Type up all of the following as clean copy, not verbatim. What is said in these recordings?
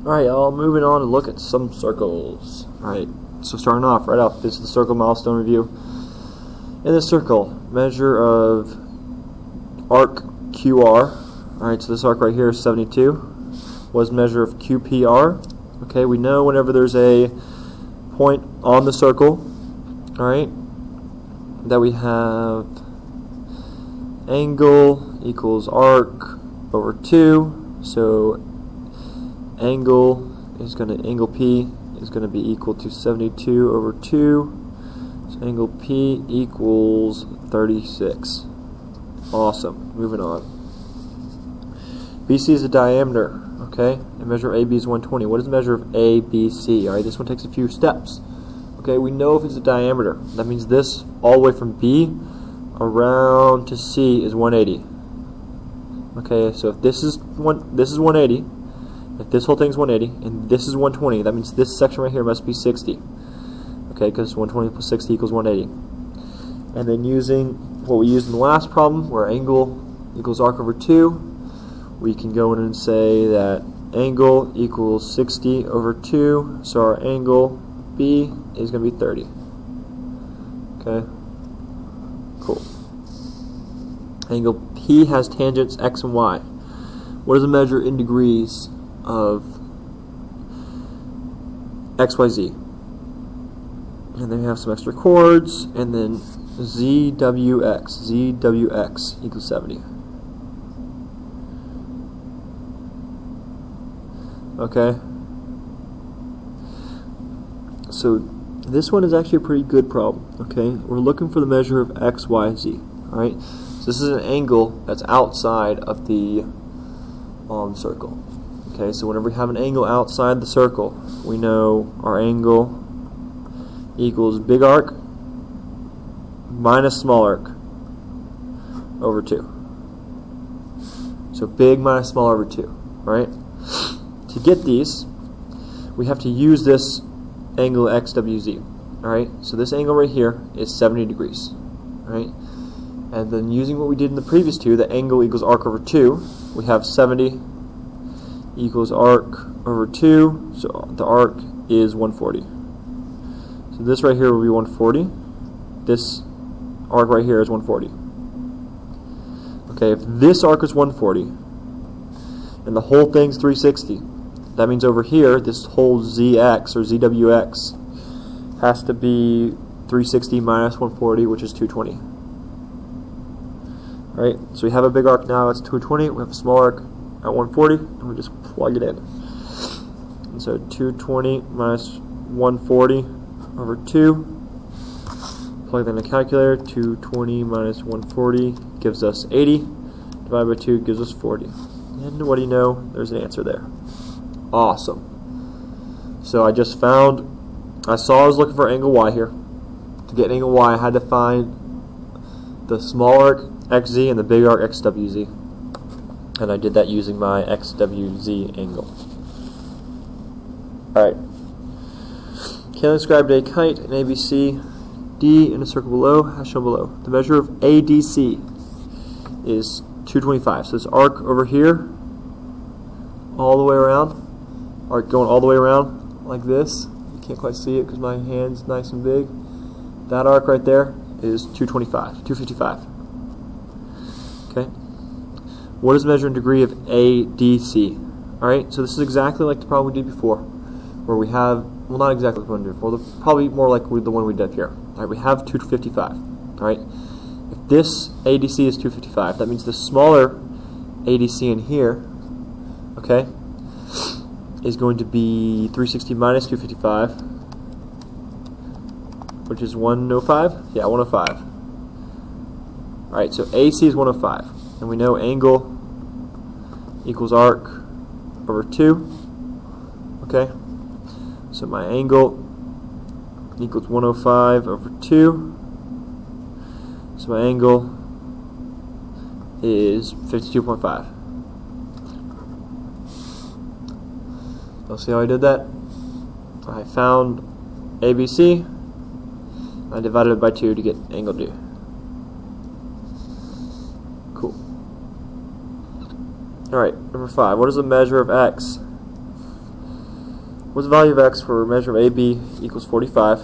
Alright, y'all, moving on to look at some circles. Alright, so starting off, right off, this is the circle milestone review. In this circle, measure of arc QR. Alright, so this arc right here is 72. Was measure of QPR. Okay, we know whenever there's a point on the circle, alright, that we have angle equals arc over 2. So angle P is going to be equal to 72 over 2. So angle P equals 36. Awesome. Moving on. BC is the diameter. Okay, and measure AB is 120. What is the measure of ABC? All right, this one takes a few steps. Okay, we know if it's a diameter. That means this all the way from B around to C is 180. Okay, so if this is 180. If this whole thing is 180 and this is 120, that means this section right here must be 60. Okay, because 120 plus 60 equals 180. And then using what we used in the last problem, where angle equals arc over 2, we can go in and say that angle equals 60 over 2, so our angle B is going to be 30. Okay, cool. Angle P has tangents x and y. What is the measure in degrees of XYZ? And then we have some extra chords, and then ZWX equals 70. Okay, so this one is actually a pretty good problem. Okay, we're looking for the measure of XYZ. Alright, so this is an angle that's outside of the circle. Okay, so whenever we have an angle outside the circle, we know our angle equals big arc minus small arc over 2. So big minus small over 2, right? To get these, we have to use this angle XWZ. Alright, so this angle right here is 70 degrees. Alright, and then using what we did in the previous two, the angle equals arc over 2, we have 70 equals arc over 2, so the arc is 140. So this right here will be 140. This arc right here is 140. Okay, if this arc is 140 and the whole thing's 360, that means over here this whole ZX or ZWX has to be 360 minus 140, which is 220. Alright, so we have a big arc now, it's 220. We have a small arc at 140, and we just plug it in. And so 220 minus 140 over 2. Plug that in the calculator. 220 minus 140 gives us 80. Divided by 2 gives us 40. And what do you know? There's an answer there. Awesome. So I just found, I was looking for angle Y here. To get angle Y, I had to find the small arc XZ and the big arc XWZ. And I did that using my XWZ angle. Alright. Can describe a kite in ABC D in a circle below, as shown below. The measure of ADC is 225. So this arc over here, all the way around, arc going all the way around like this. You can't quite see it because my hand's nice and big. That arc right there is 255. Okay. What is the measure in degree of ADC? Alright, so this is exactly like the problem we did before, where we have, well, not exactly the one we did before, probably more like the one we did here. Alright, we have 255. Alright, if this ADC is 255, that means the smaller ADC in here, okay, is going to be 360 minus 255, which is 105? Yeah, 105. Alright, so AC is 105. And we know angle equals arc over 2. Okay? So my angle equals 105 over 2. So my angle is 52.5. You'll see how I did that? I found ABC. I divided it by 2 to get angle D. Cool. Alright, number 5. What is the measure of x? what's the value of x for measure of AB equals 45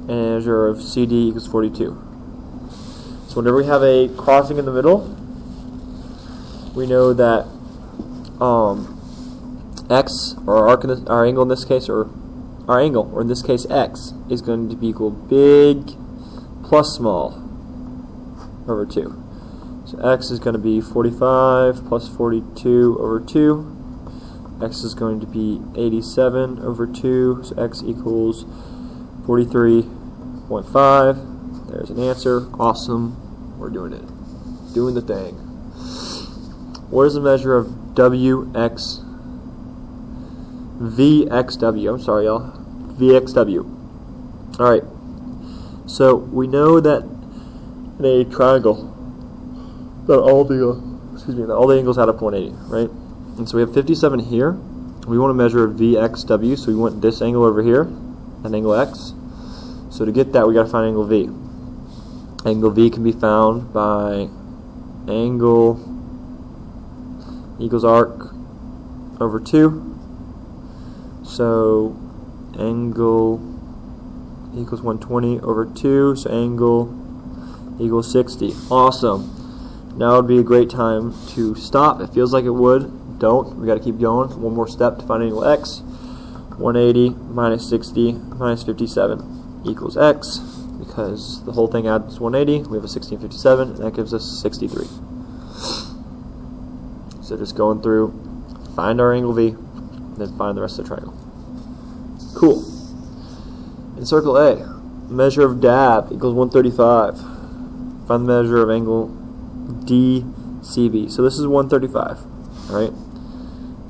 and measure of CD equals 42? So whenever we have a crossing in the middle, we know that x, or our angle in this case, or our angle, or in this case x, is going to be equal big plus small over 2. So x is going to be 45 plus 42 over 2. X is going to be 87 over 2, so x equals 43.5. There's an answer. Awesome. We're doing it. Doing the thing. What is the measure of WX? VXW. I'm sorry, y'all. VXW. Alright. So we know that in a triangle that all the angles add up to 180, right? And so we have 57 here. We want to measure VXW, so we want this angle over here, and angle X. So to get that, we got to find angle V. Angle V can be found by angle equals arc over 2. So angle equals 120 over 2. So angle equals 60. Awesome. Now would be a great time to stop. It feels like it would. Don't. We got to keep going. One more step to find angle X. 180 minus 60 minus 57 equals X. Because the whole thing adds 180, we have a 1657, and that gives us 63. So just going through, find our angle V, and then find the rest of the triangle. Cool. In circle A, measure of DAB equals 135. Find the measure of angle DCB. So this is 135, right?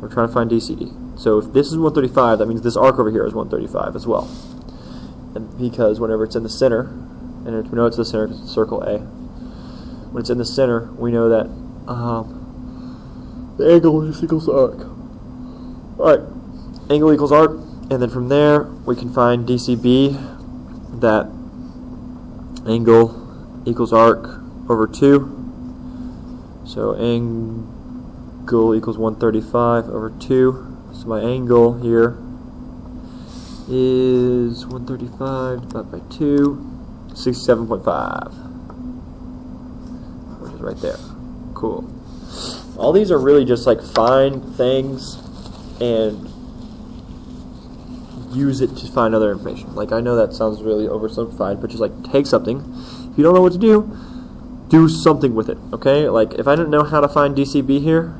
We're trying to find DCD. So if this is 135, that means this arc over here is 135 as well. And because whenever it's in the center, and we know it's the center because it's circle A, when it's in the center, we know that the angle just equals the arc. Alright, angle equals arc, and then from there we can find DCB, that angle equals arc over 2. So angle equals 135 over 2. So my angle here is 135 divided by 2, 67.5, which is right there. Cool. All these are really just like find things and use it to find other information. Like, I know that sounds really oversimplified, but just like take something. If you don't know what to do something with it, okay? Like, if I didn't know how to find DCB here,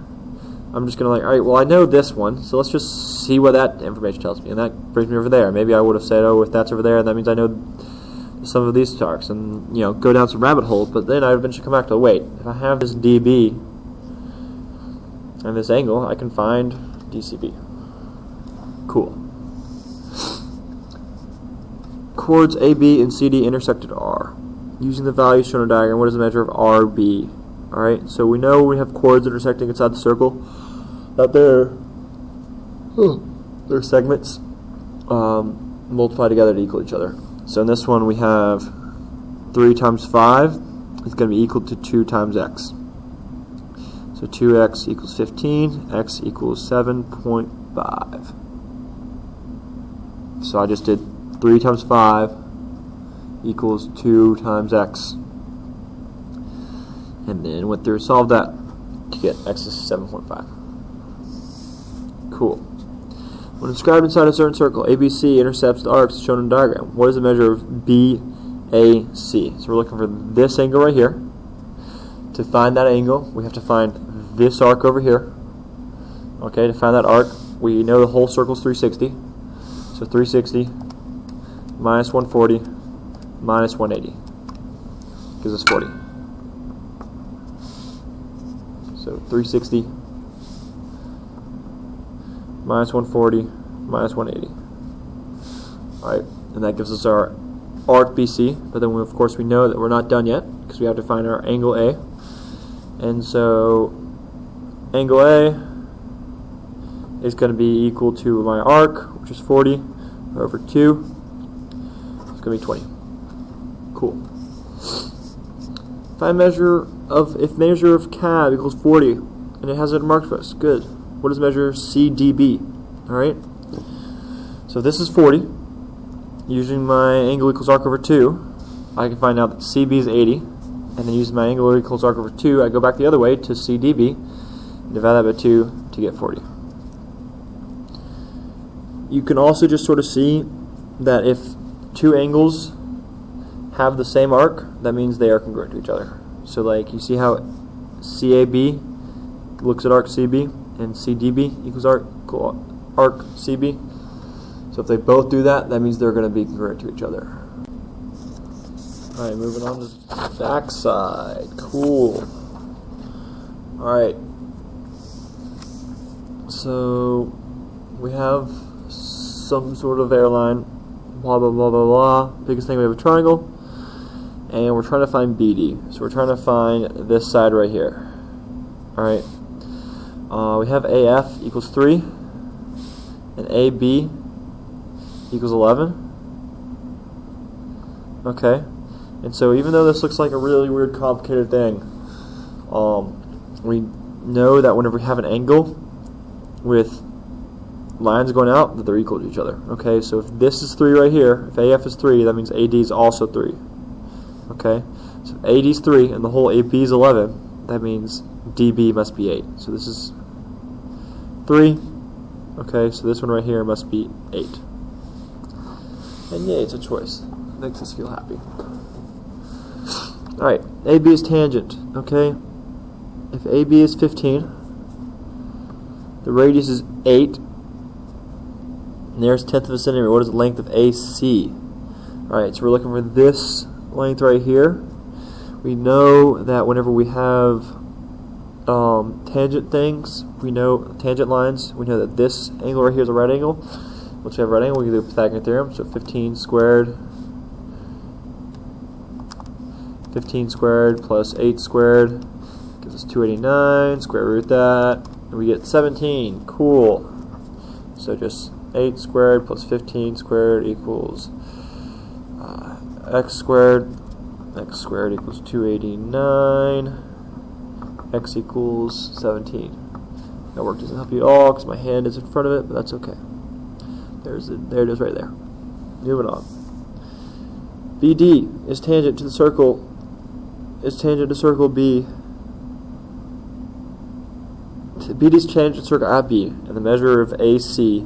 I'm just going to like, alright, well, I know this one, so let's just see what that information tells me. And that brings me over there. Maybe I would have said, oh, if that's over there, that means I know some of these arcs, and, you know, go down some rabbit holes, but then I eventually come back to, wait, if I have this DB and this angle, I can find DCB. Cool. Chords AB and CD intersect at R. Using the values shown in the diagram, what is the measure of RB? Alright, so we know we have chords intersecting inside the circle, that they're segments multiplied together to equal each other. So in this one we have 3 times 5 is going to be equal to 2 times x. So 2x equals 15, x equals 7.5. So I just did 3 times 5 equals 2 times x. And then went through and solved that to get x is 7.5. Cool. When inscribed inside a certain circle, ABC intercepts the arcs shown in the diagram. What is the measure of BAC? So we're looking for this angle right here. To find that angle, we have to find this arc over here. Okay, to find that arc, we know the whole circle is 360. So 360 minus 140 minus 180 gives us 40. So 360 minus 140 minus 180. Alright, and that gives us our arc BC, but then of course we know that we're not done yet because we have to find our angle A. And so angle A is going to be equal to my arc, which is 40 over 2. It's going to be 20. Cool. If measure of cab equals 40, and it has it marked for us. Good. What is measure CDB? Alright? So if this is 40, using my angle equals arc over 2, I can find out that CB is 80, and then using my angle equals arc over 2, I go back the other way to CDB, and divide that by 2 to get 40. You can also just sort of see that if two angles have the same arc, that means they are congruent to each other. So like you see how CAB looks at arc CB and CDB equals arc CB. So if they both do that, that means they're going to be congruent to each other. Alright, moving on to the back side. Cool. Alright. So we have some sort of airline, blah blah blah blah blah. Biggest thing, we have a triangle, and we're trying to find BD. So we're trying to find this side right here. Alright. We have AF equals 3, and AB equals 11. Okay. And so even though this looks like a really weird, complicated thing, we know that whenever we have an angle with lines going out, that they're equal to each other. Okay, so if this is 3 right here, if AF is 3, that means AD is also 3. Okay, so if AD is 3 and the whole AB is 11, that means DB must be 8. So this is 3. Okay, so this one right here must be 8. And yay, it's a choice. Makes us feel happy. Alright, AB is tangent. Okay, if AB is 15, the radius is 8. Nearest tenth of a centimeter. What is the length of AC? Alright, so we're looking for this length right here. We know that whenever we have tangent things, we know tangent lines, we know that this angle right here is a right angle. Once we have a right angle, we can do the Pythagorean theorem. So 15 squared plus 8 squared gives us 289. Square root that, and we get 17. Cool. So just 8 squared plus 15 squared equals x squared. X squared equals 289. X equals 17. That work doesn't help you at all because my hand is in front of it, but that's okay. There it is right there. Moving on. BD is tangent to the circle. Is tangent to circle B. BD is tangent to circle at B, and the measure of AC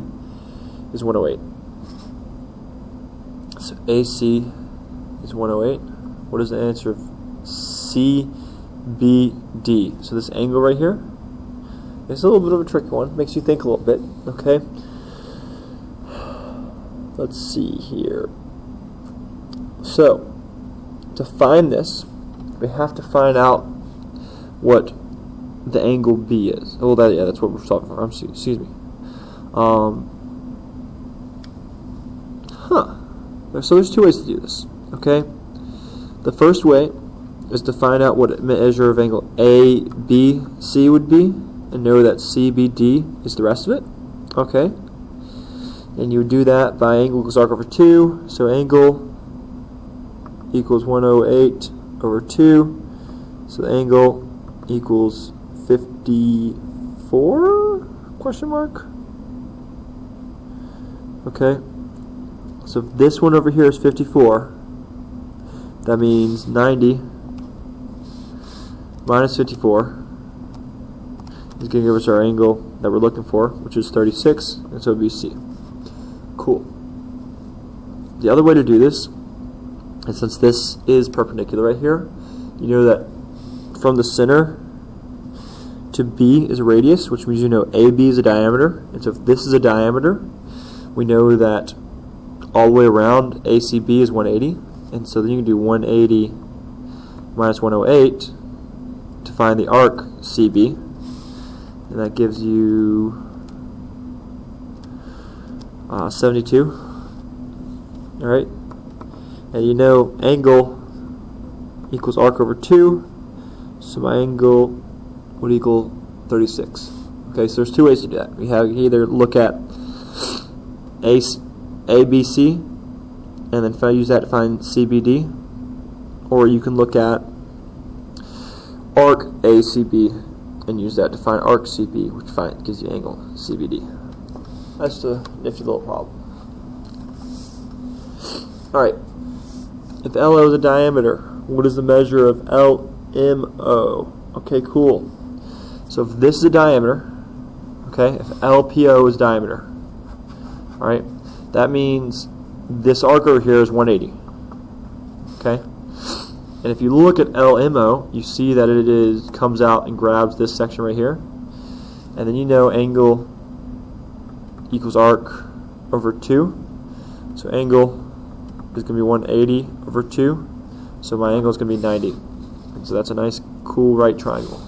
is 108. So AC is 108. What is the answer of CBD? So this angle right here, it's a little bit of a tricky one. Makes you think a little bit. Okay. Let's see here. So to find this, we have to find out what the angle B is. Oh, that's what we're solving for. Excuse me. So there's two ways to do this. Okay. The first way is to find out what measure of angle ABC would be, and know that CBD is the rest of it. Okay. And you would do that by angle equals arc over 2. So angle equals 108 over 2. So the angle equals 54? Question mark? Okay. So if this one over here is 54, that means 90 minus 54 is going to give us our angle that we're looking for, which is 36, and so it would be C. Cool. The other way to do this, and since this is perpendicular right here, you know that from the center to B is a radius, which means you know AB is a diameter, and so if this is a diameter, we know that all the way around ACB is 180, and so then you can do 180 minus 108 to find the arc CB, and that gives you 72. Alright, and you know angle equals arc over 2, so my angle would equal 36. Okay, so there's two ways to do that. We have either look at ABC and then use that to find CBD, or you can look at arc ACB and use that to find arc CB, which gives you angle CBD. That's a nifty little problem. Alright, if LO is a diameter, what is the measure of LMO? Okay, cool. So if this is a diameter, okay, if LPO is diameter, alright, that means this arc over here is 180. Okay? And if you look at LMO, you see that it comes out and grabs this section right here. And then you know angle equals arc over 2. So angle is going to be 180 over 2. So my angle is going to be 90. And so that's a nice, cool right triangle.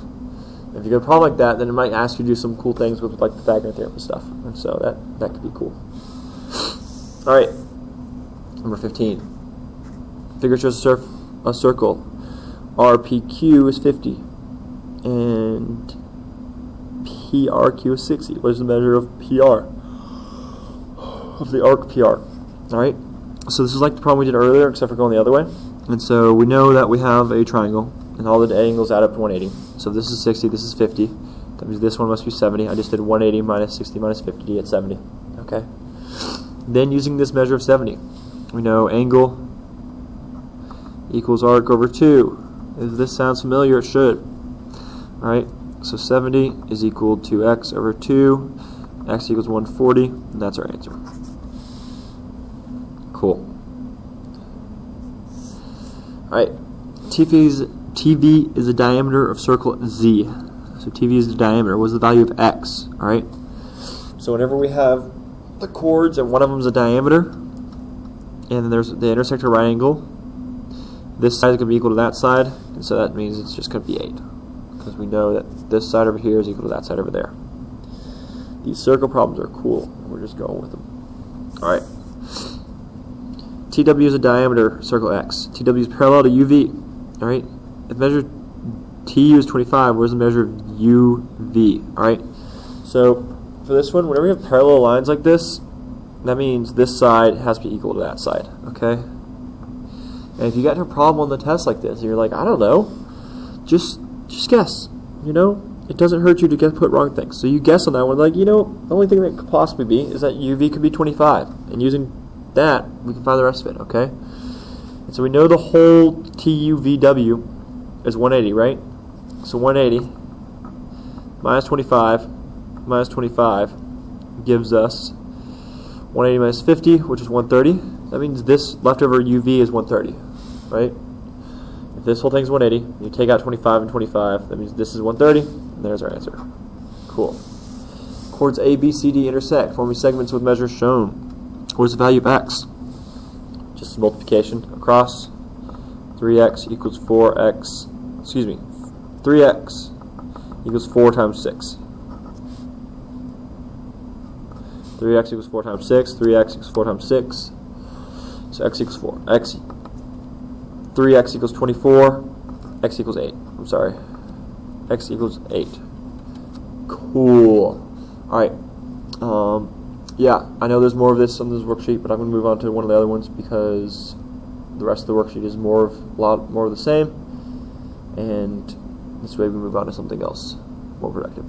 If you get a problem like that, then it might ask you to do some cool things with like Pythagorean theorem and stuff. And so that could be cool. Alright, number 15. Figure shows a circle. RPQ is 50. And PRQ is 60. What is the measure of PR? Of the arc PR. Alright, so this is like the problem we did earlier, except for going the other way. And so we know that we have a triangle, and all the angles add up to 180. So this is 60, this is 50. That means this one must be 70. I just did 180 minus 60 minus 50 to get 70. Okay. Then using this measure of 70, we know angle equals arc over 2. If this sounds familiar, it should. Alright, so 70 is equal to x over 2. X equals 140, and that's our answer. Cool. Alright, TV is the diameter of circle Z. So TV is the diameter. What is the value of x? Alright, so whenever we have the chords and one of them is a diameter, and then there's the intersect a right angle, this side is going to be equal to that side, and so that means it's just going to be 8. Because we know that this side over here is equal to that side over there. These circle problems are cool. We're just going with them. Alright. TW is a diameter, circle X. TW is parallel to UV. Alright? If measure TU is 25, where's the measure of UV? Alright? So, for this one, whenever you have parallel lines like this, that means this side has to be equal to that side. Okay? And if you get into a problem on the test like this, and you're like, I don't know, just guess. You know? It doesn't hurt you to put wrong things. So you guess on that one, like, you know, the only thing that could possibly be is that UV could be 25. And using that, we can find the rest of it, okay? And so we know the whole TUVW is 180, right? So 180 minus 25 gives us 180 minus 50, which is 130. That means this leftover UV is 130, right? If this whole thing is 180, you take out 25 and 25, that means this is 130, and there's our answer. Cool. Chords A, B, C, D intersect, forming segments with measures shown. What is the value of x? Just multiplication across. 3x equals 4x, excuse me, 3x equals 4 times 6. 3x equals 4 times 6, 3x equals 4 times 6, so x equals 4. 3x equals 24, x equals 8. I'm sorry. X equals 8. Cool. Alright. Yeah, I know there's more of this on this worksheet, but I'm going to move on to one of the other ones because the rest of the worksheet is a lot more of the same. And this way we move on to something else more productive.